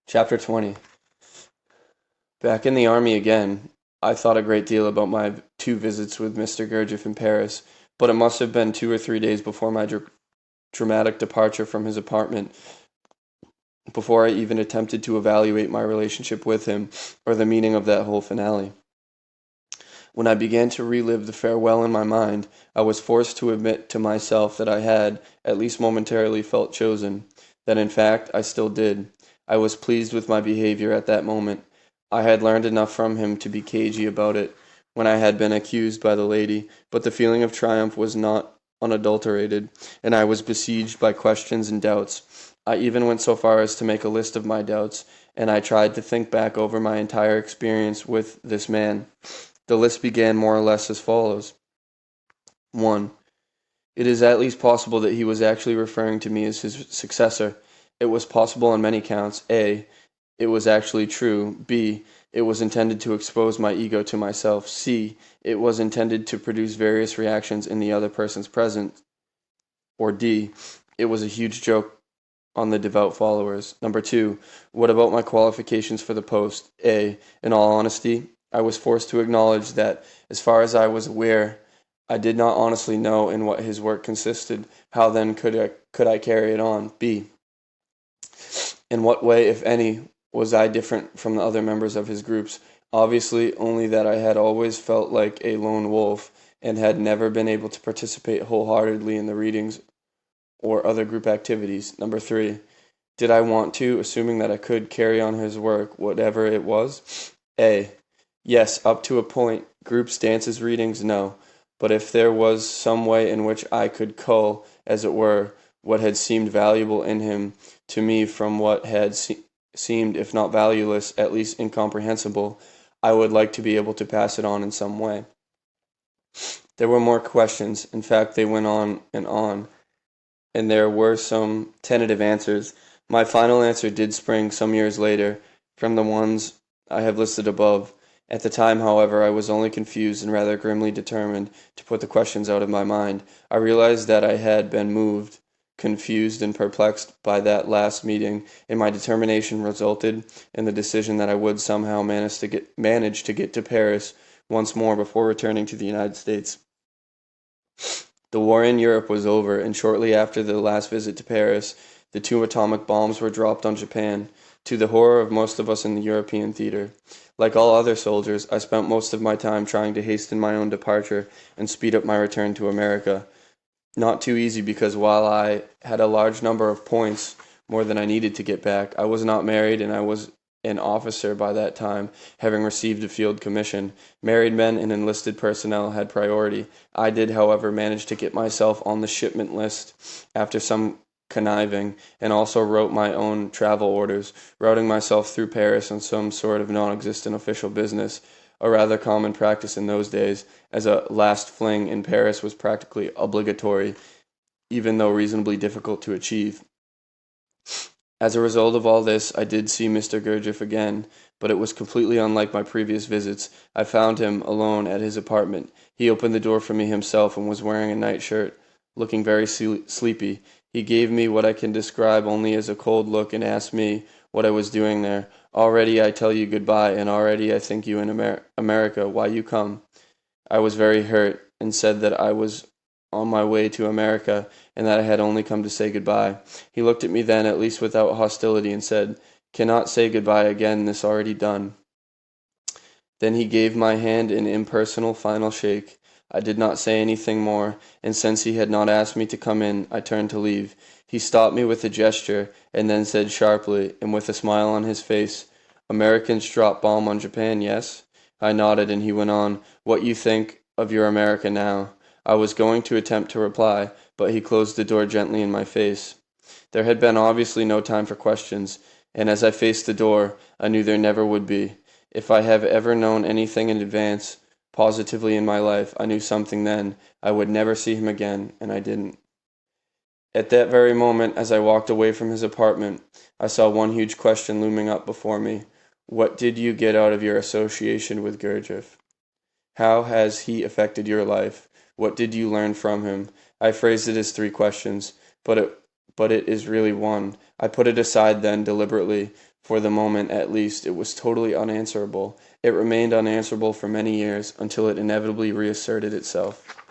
Chapter 20. Back in the army again, I thought a great deal about my two visits with Mr. Gurdjieff in Paris, but it must have been 2 or 3 days before my dramatic departure from his apartment before I even attempted to evaluate my relationship with him or the meaning of that whole finale. When I began to relive the farewell in my mind, I was forced to admit to myself that I had, at least momentarily, felt chosen, that in fact I still did. I was pleased with my behavior at that moment. I had learned enough from him to be cagey about it when I had been accused by the lady, but the feeling of triumph was not unadulterated, and I was besieged by questions and doubts. I even went so far as to make a list of my doubts, and I tried to think back over my entire experience with this man. The list began more or less as follows. 1. It is at least possible that he was actually referring to me as his successor. It was possible on many counts. A. It was actually true. B. It was intended to expose my ego to myself. C. It was intended to produce various reactions in the other person's presence. Or D. It was a huge joke on the devout followers. Number 2. What about my qualifications for the post? A. In all honesty, I was forced to acknowledge that, as far as I was aware, I did not honestly know in what his work consisted. How then could I carry it on? B. In what way, if any, was I different from the other members of his groups? Obviously, only that I had always felt like a lone wolf, and had never been able to participate wholeheartedly in the readings or other group activities. Number 3. Did I want to, assuming that I could, carry on his work, whatever it was? A. Yes, up to a point. Groups, dances, readings, no. But if there was some way in which I could cull, as it were, what had seemed valuable in him to me from what had seemed, if not valueless, at least incomprehensible, I would like to be able to pass it on in some way. There were more questions. In fact, they went on, and there were some tentative answers. My final answer did spring some years later from the ones I have listed above. At the time, however, I was only confused and rather grimly determined to put the questions out of my mind. I realized that I had been moved, confused, and perplexed by that last meeting, and my determination resulted in the decision that I would somehow manage to get to Paris once more before returning to the United States. The war in Europe was over, and shortly after the last visit to Paris, the 2 atomic bombs were dropped on Japan, to the horror of most of us in the European theater. Like all other soldiers, I spent most of my time trying to hasten my own departure and speed up my return to America. Not too easy, because while I had a large number of points, more than I needed to get back, I was not married, and I was an officer by that time, having received a field commission. Married men and enlisted personnel had priority. I did, however, manage to get myself on the shipment list after some conniving, and also wrote my own travel orders, routing myself through Paris on some sort of non-existent official business, a rather common practice in those days, as a last fling in Paris was practically obligatory, even though reasonably difficult to achieve. As a result of all this, I did see Mr. Gurdjieff again, but it was completely unlike my previous visits. I found him alone at his apartment. He opened the door for me himself and was wearing a nightshirt, looking very sleepy. He gave me what I can describe only as a cold look and asked me what I was doing there. Already I tell you goodbye, and already I think you in America. Why you come? I was very hurt, and said that I was on my way to America, and that I had only come to say goodbye. He looked at me then, at least without hostility, and said, "Cannot say goodbye again, this already done." Then he gave my hand an impersonal final shake. I did not say anything more, and since he had not asked me to come in, I turned to leave. He stopped me with a gesture, and then said sharply, and with a smile on his face, "Americans drop bomb on Japan, yes?" I nodded, and he went on, "What you think of your America now?" I was going to attempt to reply, but he closed the door gently in my face. There had been obviously no time for questions, and as I faced the door, I knew there never would be. If I have ever known anything in advance, positively in my life, I knew something then. I would never see him again, and I didn't. At that very moment, as I walked away from his apartment, I saw one huge question looming up before me. What did you get out of your association with Gurdjieff? How has he affected your life? What did you learn from him? I phrased it as 3 questions, but it is really one. I put it aside then deliberately, For the moment, at least, it was totally unanswerable. It remained unanswerable for many years, until it inevitably reasserted itself.